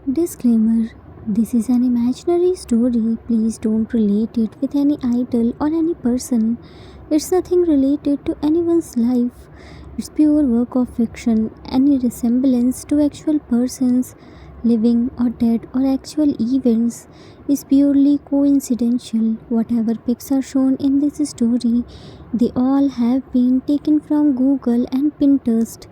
Disclaimer: this is an imaginary story. Please don't relate it with any idol or any person. It's nothing related to anyone's life. It's pure work of fiction. Any resemblance to actual persons, living or dead, or actual events is purely coincidental. Whatever pics are shown in this story, they all have been taken from Google and Pinterest.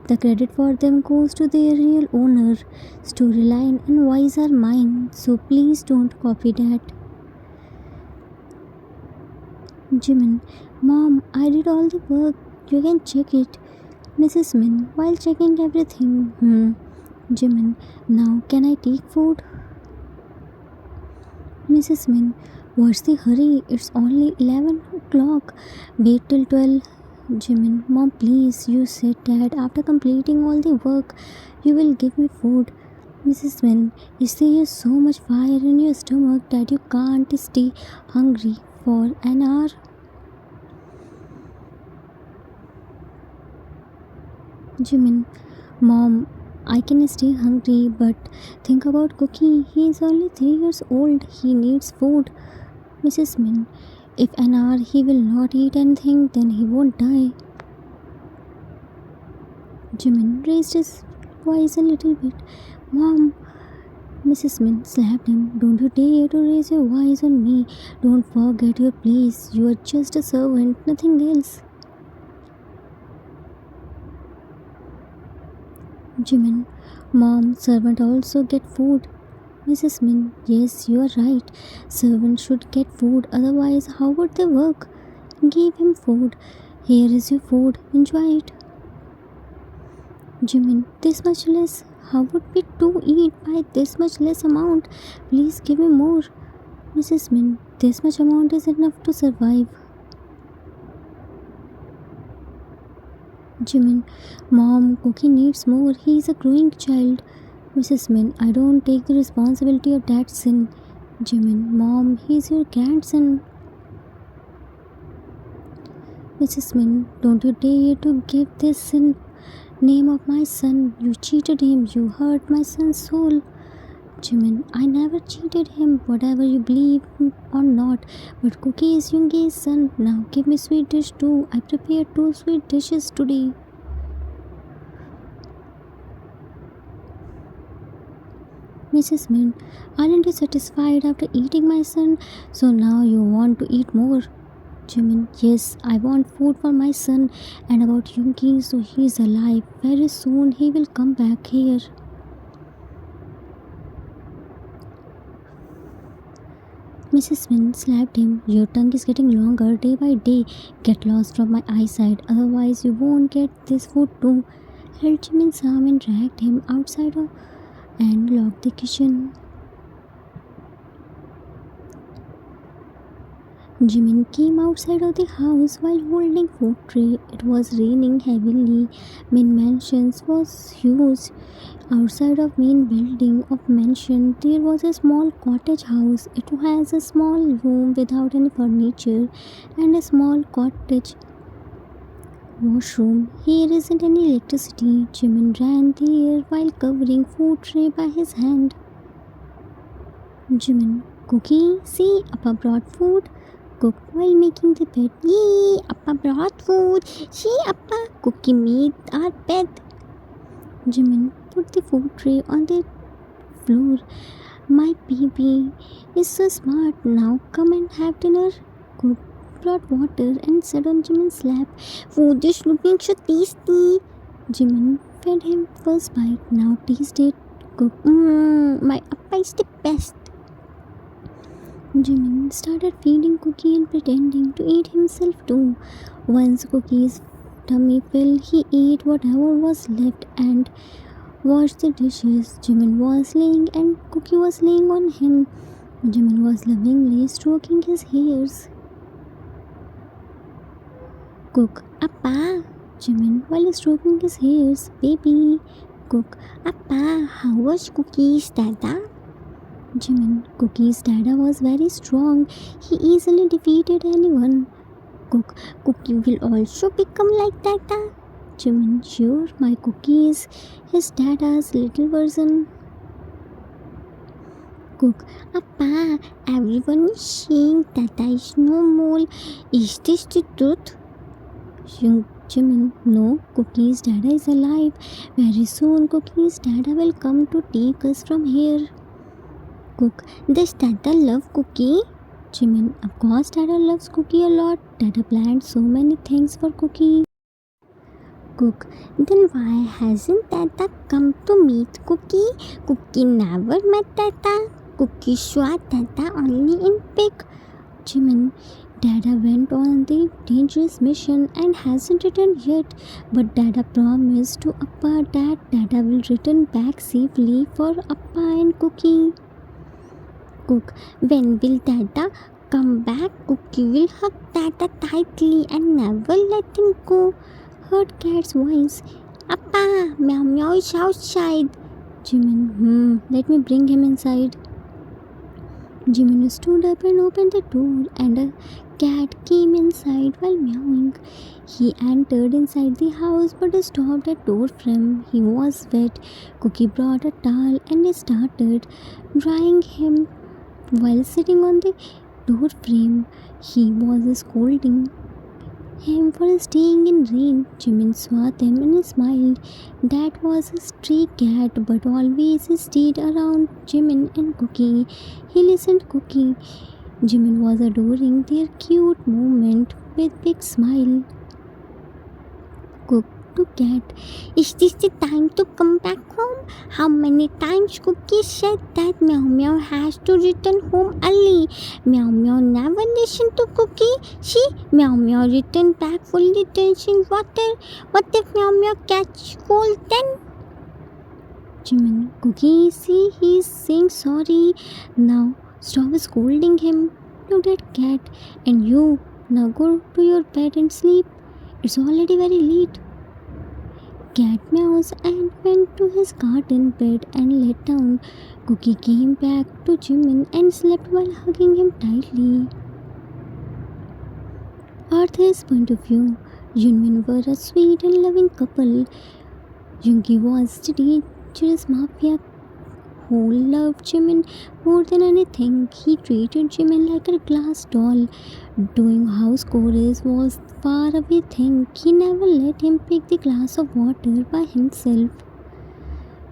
The credit for them goes to their real owner. Storyline and voice are mine, so please don't copy that. Jimin: Mom, I did all the work. You can check it. Mrs. Min: while checking everything. Jimin: now can I take food? Mrs. Min: what's the hurry? It's only 11 o'clock. Wait till 12. Jimin: Mom, please. You said that after completing all the work, you will give me food. Mrs. Min: is there so much fire in your stomach that you can't stay hungry for an hour? Jimin: Mom, I can stay hungry, but think about Cookie. He is only 3 years old. He needs food. Mrs. Min: if an hour he will not eat anything, then he won't die. Jimin raised his voice a little bit. Mom. Mrs. Min slapped him. Don't you dare to raise your voice on me. Don't forget your place. You are just a servant, nothing else. Jimin: Mom, servant also get food. Mrs. Min: yes, you are right. Servants should get food, otherwise how would they work? Give him food. Here is your food. Enjoy it. Jimin: this much less? How would we two eat by this much less amount? Please give me more. Mrs. Min: this much amount is enough to survive. Jimin: Mom, Cookie needs more. He is a growing child. Mrs. Min: I don't take the responsibility of that sin. Jimin: Mom, he is your grandson. Mrs. Min: don't you dare to give this sin name of my son. You cheated him. You hurt my son's soul. Jimin: I never cheated him, whatever you believe or not. But Cookie is Yoongi's son. Now give me sweet dish too. I prepared 2 sweet dishes today. Mrs. Min: aren't you satisfied after eating my son? So now you want to eat more? Jimin: yes, I want food for my son. And about Yoongi, so he is alive. Very soon he will come back here. Mrs. Min slapped him. Your tongue is getting longer day by day. Get lost from my eyesight, otherwise you won't get this food too. Held Jimin's arm and dragged him outside and locked the kitchen. Jimin came outside of the house while holding food tray. It was raining heavily. Main mansions was huge. Outside of main building of mansion, there was a small cottage house. It has a small room without any furniture and a small cottage washroom. Here isn't any electricity. Jimin ran there while covering food tray by his hand. Jimin: Cookie, see, Appa brought food. Cook while making the bed. Yay, Appa brought food. See, Appa, Cookie made our bed. Jimin put the food tray on the floor. My baby is so smart. Now come and have dinner. Cook brought water and sat on Jimin's lap. Food is looking so tasty. Jimin fed him first bite. Now taste it. Cook. My Appa is the best. Jimin started feeding Cookie and pretending to eat himself too. Once Cookie's tummy filled, he ate whatever was left and washed the dishes. Jimin was laying and Cookie was laying on him. Jimin was lovingly stroking his hairs. Cook: Appa. Jimin while stroking his hairs. Baby. Cook: Appa, how was Cookie's dada? Jimin: Cookie's dada was very strong. He easily defeated anyone. Cook: Cookie will also become like dada. Jimin: sure, my Cookie is his dada's little version. Cook, Appa, everyone is saying Tata is no more. Is this the truth? Jimin, no, Cookie's dada is alive. Very soon, Cookie's dada will come to take us from here. Cook, does Dada love Cookie? Jimin, of course Dada loves Cookie a lot. Dada planned so many things for Cookie. Cook, then why hasn't Dada come to meet Cookie? Cookie never met Dada. Cookie saw Dada only in pic. Jimin, Dada went on the dangerous mission and hasn't returned yet. But Dada promised to Appa that Dada will return back safely for Appa and Cookie. Cook, when will Dada come back? Cookie will hug Dada tightly and never let him go. Heard Cat's voice. Appa, Meow Meow is outside. Jimin, let me bring him inside. Jimin stood up and opened the door, and a cat came inside while meowing. He entered inside the house but stopped at door frame. He was wet. Cookie brought a towel and started drying him. While sitting on the door frame, he was scolding him for staying in rain. Jimin saw them and smiled. That was a stray cat, but always stayed around Jimin and Cookie. He listened Cookie. Jimin was adoring their cute moment with big smile. Cook to cat, is this the time to come back home? How many times Cookie said that Meow Meow has to return home early? Meow Meow never listened to Cookie. See, Meow Meow returned back fully drenching water. What if Meow Meow catch cold then? Jimin, Cookie, see, he's saying sorry. Now stop scolding him. Look at cat. And you, now go to your bed and sleep. It's already very late. Cat meows and went to his garden bed and lay down. Cookie came back to Jimin and slept while hugging him tightly. Arthur's point of view, Yoonmin were a sweet and loving couple. Yoongi was the dangerous mafia who loved Jimin more than anything. He treated Jimin like a glass doll. Doing house chores was far away thing. He never let him pick the glass of water by himself.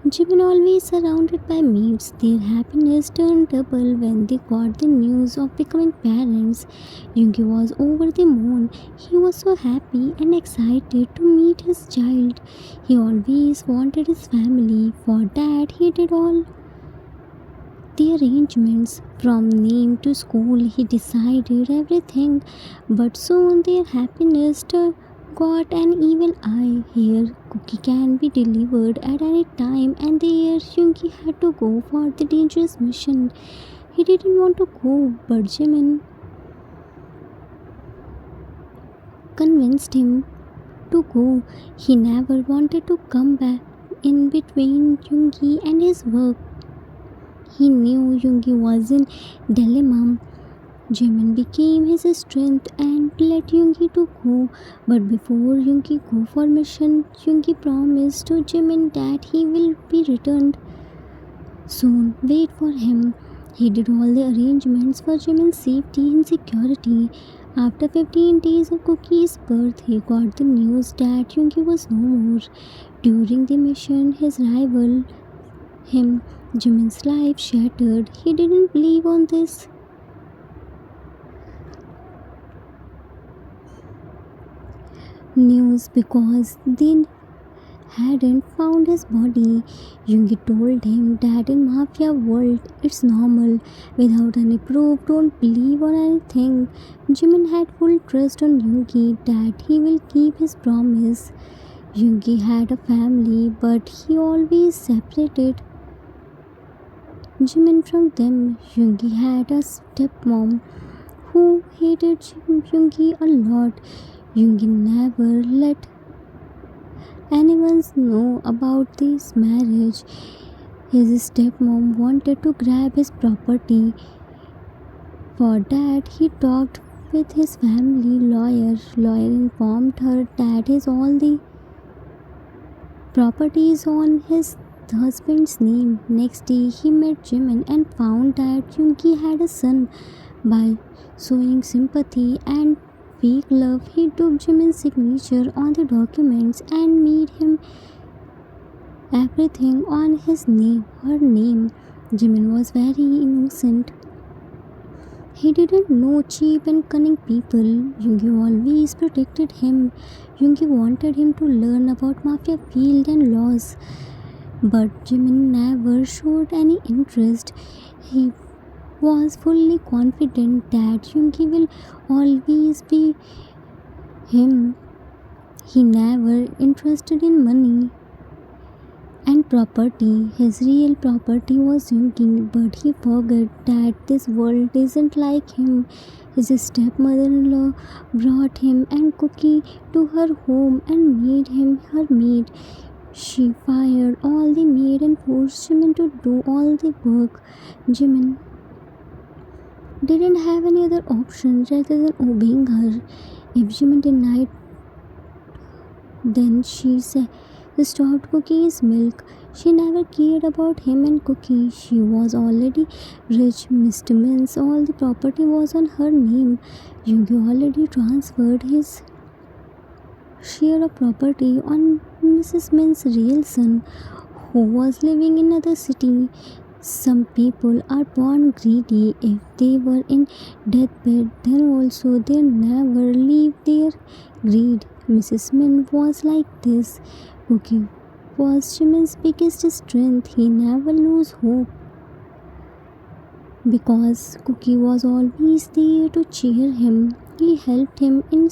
Jimin always surrounded by mates. Their happiness turned double when they got the news of becoming parents. Yoongi was over the moon. He was so happy and excited to meet his child. He always wanted his family. For that, he did all the arrangements. From name to school, he decided everything. But soon their happiness got an evil eye. Here, Cookie can be delivered at any time, and there Yoongi had to go for the dangerous mission. He didn't want to go, but Jimin convinced him to go. He never wanted to come back in between Yoongi and his work. He knew Yoongi was in dilemma. Jimin became his strength and let Yoongi to go. But before Yoongi go for mission, Yoongi promised to Jimin that he will be returned soon. Wait for him. He did all the arrangements for Jimin's safety and security. After 15 days of Cookie's birth, he got the news that Yoongi was no more. During the mission, his rival, him, Jimin's life shattered. He didn't believe on this. News because they hadn't found his body. Yoongi told him that in Mafia world it's normal. Without any proof, don't believe on anything. Jimin had full trust on Yoongi that he will keep his promise. Yoongi had a family, but he always separated Jimin from them. Yoongi had a stepmom who hated Yoongi a lot. Yoongi never let anyone know about this marriage. His stepmom wanted to grab his property. For that, he talked with his family lawyer. Lawyer informed her that all the property is on his the husband's name. Next day, he met Jimin and found that Yoongi had a son. By showing sympathy and fake love, he took Jimin's signature on the documents and made him everything on her name. Jimin was very innocent. He didn't know cheap and cunning people. Yoongi always protected him. Yoongi wanted him to learn about mafia field and laws. But Jimin never showed any interest. He was fully confident that Yoongi will always be him. He never interested in money and property. His real property was Yoongi, but he forgot that this world isn't like him. His stepmother-in-law brought him and Cookie to her home and made him her maid. She fired all the maid and forced Jimin to do all the work. Jimin didn't have any other option rather than obeying her. If Jimin denied, then she stopped cooking his milk. She never cared about him and Cookie. She was already rich. Mr. Min's all the property was on her name. Yoongi already transferred his share of property on Mrs. Min's real son, who was living in another city. Some people are born greedy. If they were in deathbed, then also they never leave their greed. Mrs. Min was like this. Cookie was Jimin's biggest strength. He never lose hope because Cookie was always there to cheer him. He helped him in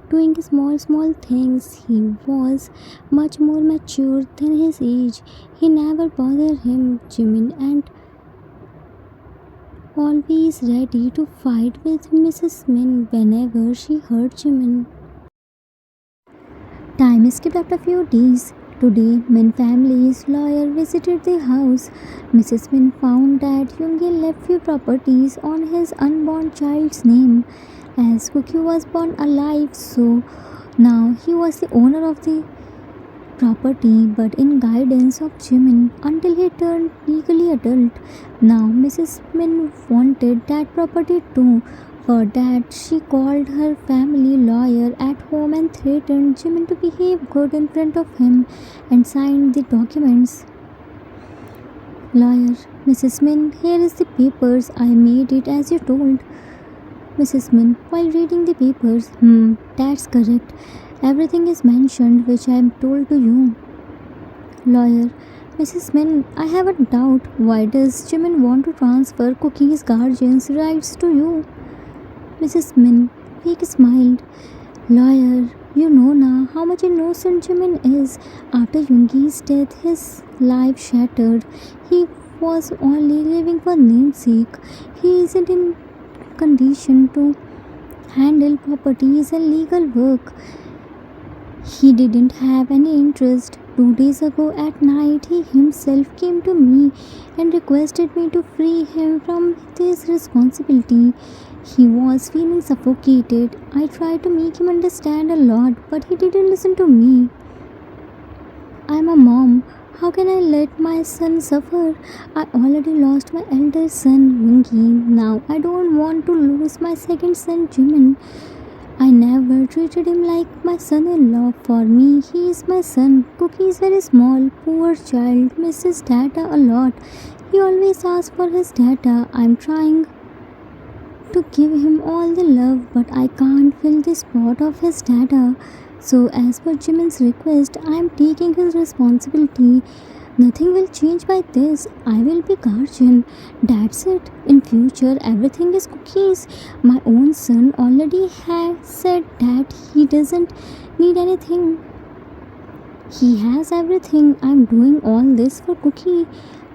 doing small things. He was much more mature than his age. He never bothered him. Jimin and always ready to fight with Mrs. Min whenever she hurt Jimin. Time skipped after a few days. Today, Min family's lawyer visited the house. Mrs. Min found that Yoongi left few properties on his unborn child's name. As Cookie was born alive, so now he was the owner of the property, but in guidance of Jimin until he turned legally adult. Now Mrs. Min wanted that property too. For that, she called her family lawyer at home and threatened Jimin to behave good in front of him and signed the documents. Lawyer: Mrs. Min, here is the papers. I made it as you told. Mrs. Min, while reading the papers, that's correct. Everything is mentioned which I am told to you. Lawyer: Mrs. Min, I have a doubt. Why does Jimin want to transfer Cookie's guardian's rights to you? Mrs. Min fake smiled. Lawyer, you know now how much innocent Jimin is. After Yoongi's death, his life shattered. He was only living for namesake. He isn't in condition to handle properties and legal work. He didn't have any interest. 2 days ago at night, he himself came to me and requested me to free him from this responsibility. He was feeling suffocated. I tried to make him understand a lot, but he didn't listen to me. I'm a mom. How can I let my son suffer? I already lost my elder son, Yoongi. Now I don't want to lose my second son, Jimin. I never treated him like my son-in-law. For me, he is my son. Cookie is very small, poor child, misses data a lot. He always asks for his data. I'm trying to give him all the love, but I can't fill the spot of his data. So as per Jimin's request, I am taking his responsibility. Nothing will change by this. I will be guardian. That's it. In future, everything is Cookie's. My own son already has said that he doesn't need anything. He has everything. I'm doing all this for Cookie.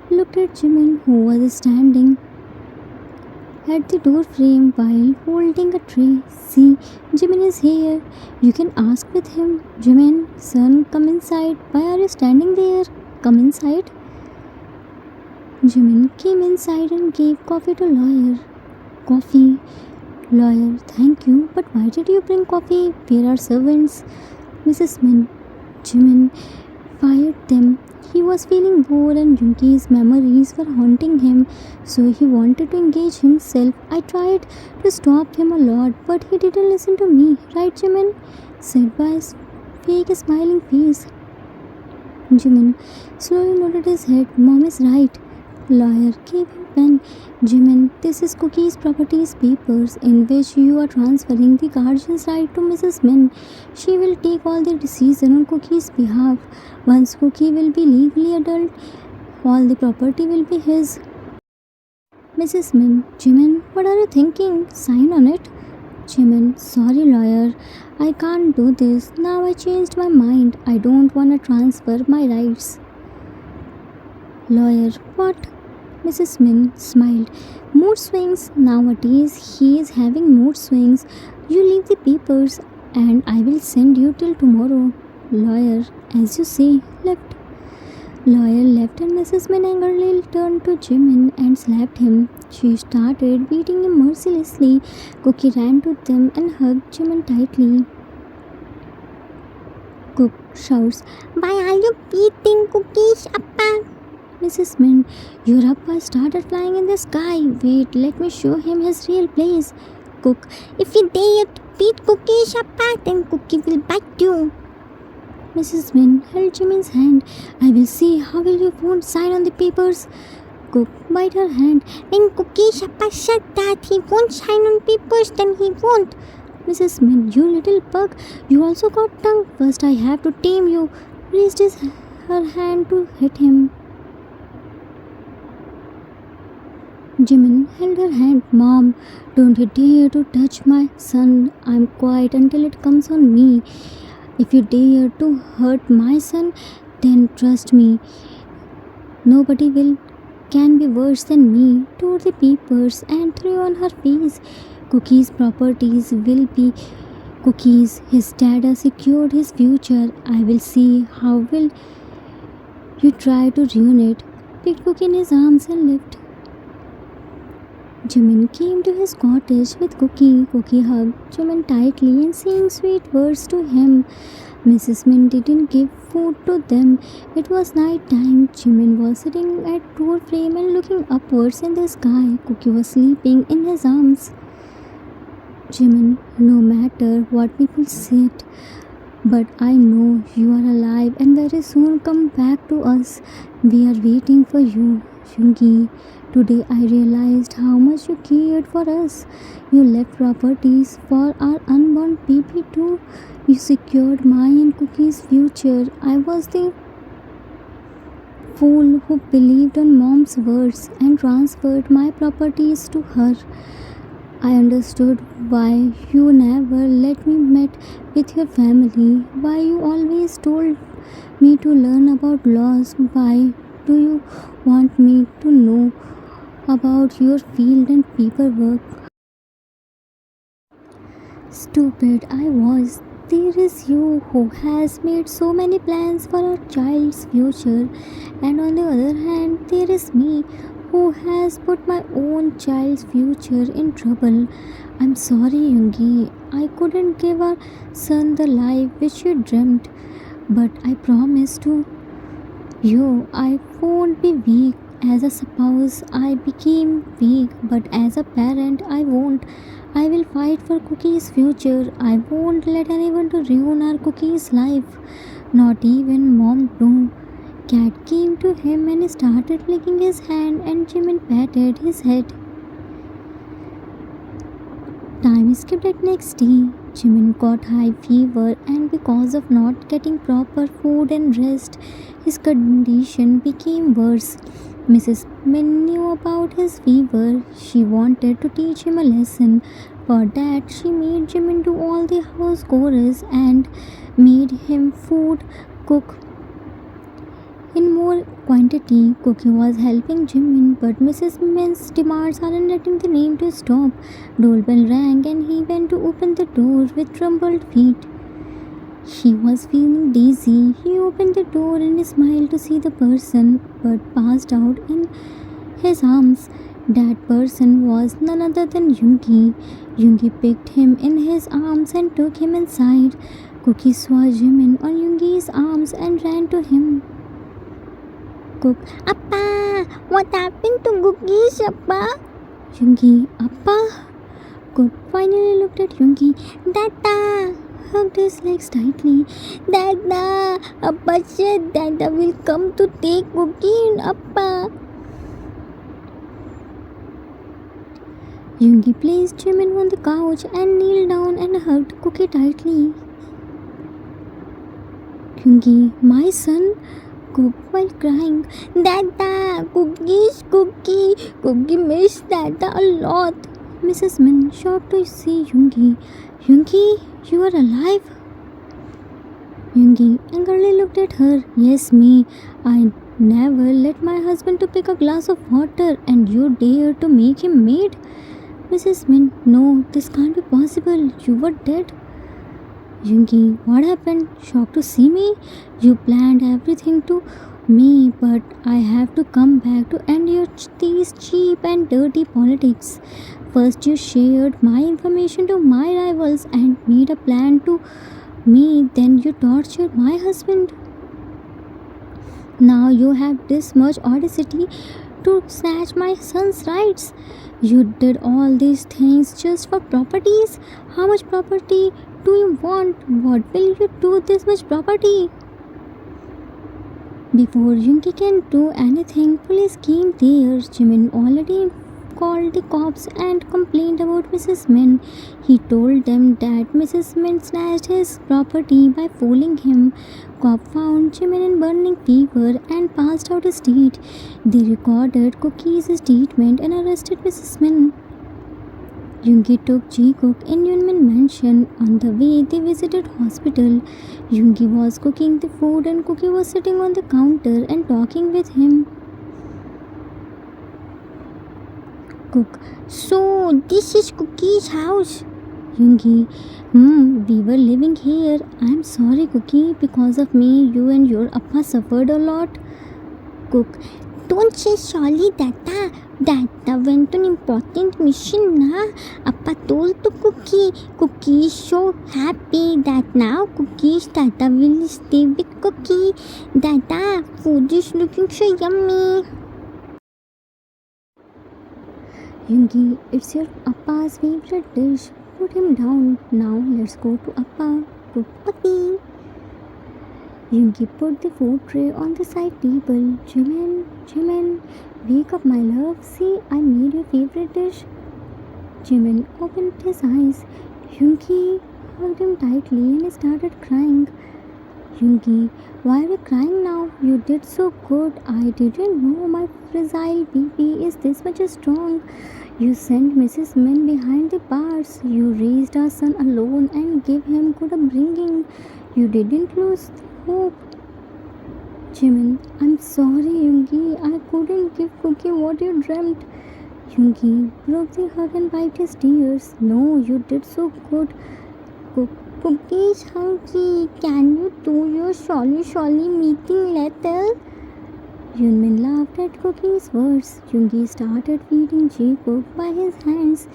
Looked at Jimin, who was standing at the door frame while holding a tray. See, Jimin is here. You can ask with him. Jimin, son, come inside. Why are you standing there? Come inside. Jimin came inside and gave coffee to lawyer. Coffee? Lawyer, thank you, but why did you bring coffee? Where are servants? Mrs. Min. Jimin fired them. He was feeling bored and Yoongi's memories were haunting him, so he wanted to engage himself. I tried to stop him a lot, but he didn't listen to me. Right, Jimin? Said by his fake smiling face. Jimin slowly nodded his head. Mom is right. Lawyer gave him pen. Jimin, this is Cookie's properties papers in which you are transferring the guardian's right to Mrs. Min. She will take all the decision on Cookie's behalf. Once Cookie will be legally adult, all the property will be his. Mrs. Min, Jimin, what are you thinking? Sign on it. Jimin, sorry lawyer, I can't do this. Now I changed my mind. I don't want to transfer my rights. Lawyer, what? Mrs. Min smiled. Mood swings. Nowadays he is having mood swings. You leave the papers and I will send you till tomorrow. Lawyer, as you say, left. Lawyer left and Mrs. Min angrily turned to Jimin and slapped him. She started beating him mercilessly. Cookie ran to them and hugged Jimin tightly. Cook shouts, why are you beating Cookie's appa? Mrs. Min, your appa started flying in the sky. Wait, let me show him his real place. Cook, if you dare to beat Cookie's appa, then Cookie will bite you. Mrs. Min held Jimin's hand. I will see. How will you won't sign on the papers? Cook bite her hand. When Cookie's appa said that he won't sign on papers, then he won't. Mrs. Min, you little bug. You also got tongue. First I have to tame you. Raised her hand to hit him. Jimin held her hand. Mom, don't you dare to touch my son. I'm quiet until it comes on me. If you dare to hurt my son, then trust me, nobody can be worse than me. Tore the papers and threw on her face. Cookie's properties will be Cookie's. His dad has secured his future. I will see how will you try to ruin it. Picked Cookie in his arms and left. Jimin came to his cottage with Cookie. Cookie hugged Jimin tightly and saying sweet words to him. Mrs. Min didn't give food to them. It was night time. Jimin was sitting at door frame and looking upwards in the sky. Cookie was sleeping in his arms. Jimin, no matter what people said, but I know you are alive and very soon come back to us. We are waiting for you, Yoongi. Today I realized how much you cared for us. You left properties for our unborn baby too. You secured mine and Cookie's future. I was the fool who believed on mom's words and transferred my properties to her. I understood why you never let me meet with your family, why you always told me to learn about laws, why do you want me to know about your field and paperwork. Stupid I was. There is you who has made so many plans for our child's future, and on the other hand, there is me who has put my own child's future in trouble. I'm sorry, Yoongi. I couldn't give our son the life which you dreamt, but I promise to you I won't be weak. As a spouse, I became weak, but as a parent, I won't. I will fight for Cookie's future. I won't let anyone to ruin our Cookie's life. Not even Mom too. Cat came to him and started licking his hand, and Jimin patted his head. Time skipped at next day. Jimin got high fever, and because of not getting proper food and rest, his condition became worse. Mrs. Min knew about his fever. She wanted to teach him a lesson. For that, she made Jimin do all the house chores and made him food cook in more quantity. Cookie was helping Jimin, but Mrs. Min's demands aren't letting the name to stop. Doorbell rang and he went to open the door with trembled feet. He was feeling dizzy. He opened the door and smiled to see the person, but passed out in his arms. That person was none other than Yoongi. Yoongi picked him in his arms and took him inside. Cookie saw Jimin on Yoongi's arms and ran to him. Cook, Appa! What happened to Cookies, Appa? Yoongi, Appa? Cook finally looked at Yoongi. Dada! Hugged his legs tightly. Dada! Appa said Dada will come to take Cookie and Appa. Yoongi placed Jimin on the couch and kneeled down and hugged Cookie tightly. Yoongi, my son, Cook while crying. Dada! Cookies, Cookie! Cookie missed Dada a lot. Mrs. Min shocked to see Yoongi. Yoongi, you are alive? Yoongi angrily looked at her. Yes, me. I never let my husband to pick a glass of water and you dare to make him maid? Mrs. Min, no, this can't be possible. You were dead. Yoongi, what happened? Shocked to see me? You planned everything to me, but I have to come back to end these cheap and dirty politics. First you shared my information to my rivals and made a plan to me, then you tortured my husband. Now you have this much audacity to snatch my son's rights. You did all these things just for properties. How much property do you want? What will you do with this much property? Before Yoongi can do anything, police came there. Jimin already called the cops and complained about Mrs. Min. He told them that Mrs. Min snatched his property by fooling him. Cop found Jimin in burning fever and passed out his deed. They recorded Cookie's statement and arrested Mrs. Min. Yoongi took Jikook in Yoonmin mansion. On the way, they visited hospital. Yoongi was cooking the food and Cookie was sitting on the counter and talking with him. Cook, so this is Cookie's house. Yoongi, we were living here. I'm sorry, Cookie. Because of me, you and your appa suffered a lot. Cook, don't say sorry, Dada. Dada went on important mission, na? Appa told to Cookie. Cookie is so happy that now Cookie's Dada will stay with Cookie. Dada, food is looking so yummy. Yoongi, it's your appa's favorite dish. Put him down. Now let's go to appa. Cook Cookie. Yoongi put the food tray on the side table. Jimin, wake up my love. See, I made your favorite dish. Jimin opened his eyes. Yoongi hugged him tightly and started crying. Yoongi, why are you crying now? You did so good. I didn't know my fragile baby is this much strong. You sent Mrs. Min behind the bars. You raised our son alone and gave him good upbringing. You didn't lose hope. Jimin, I'm sorry, Yoongi. I couldn't give Cookie what you dreamt. Yoongi broke the hug and wiped his tears. No, you did so good. Cookie is hungry. Can you do your Sholi meeting letter? Yoonmin laughed at Cookie's words. Yoongi started feeding Jikook by his hands.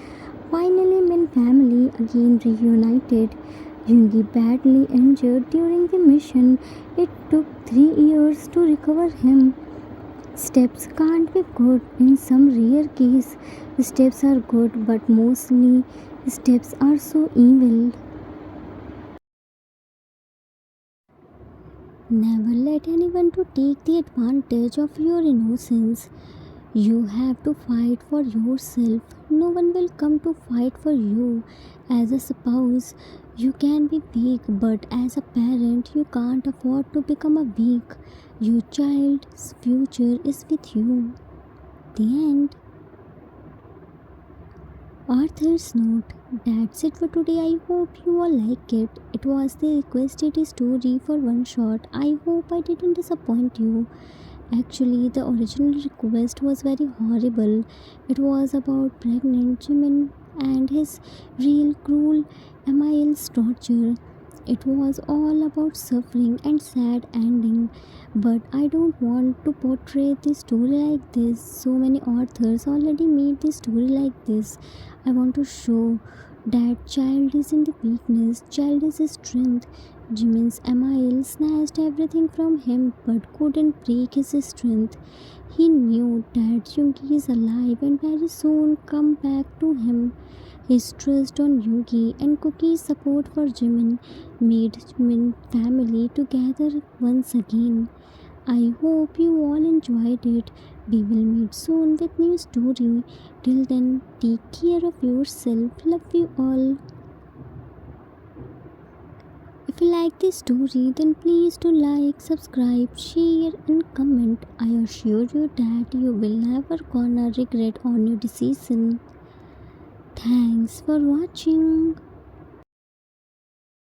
Finally, Min family again reunited. Yoongi badly injured during the mission. It took 3 years to recover him. Steps can't be good. In some rare case, steps are good, but mostly steps are so evil. Never let anyone to take the advantage of your innocence. You have to fight for yourself. No one will come to fight for you. As a spouse, you can be weak, but as a parent, you can't afford to become a weak. Your child's future is with you. The end. Author's note. That's it for today. I hope you all like it. It was the requested story for One Shot. I hope I didn't disappoint you. Actually, the original request was very horrible. It was about pregnant Jimin and his real cruel Emil's torture. It was all about suffering and sad ending. But I don't want to portray the story like this. So many authors already made the story like this. I want to show That child isn't a weakness, child is a strength. Jimin's Emile snatched everything from him but couldn't break his strength. He knew that Yoongi is alive and very soon come back to him. His trust on Yoongi and Cookie's support for Jimin made Jimin family together once again. I hope you all enjoyed it. We will meet soon with new story. Till then, take care of yourself. Love you all. If you like this story, then please do like, subscribe, share, and comment. I assure you that you will never gonna regret on your decision. Thanks for watching.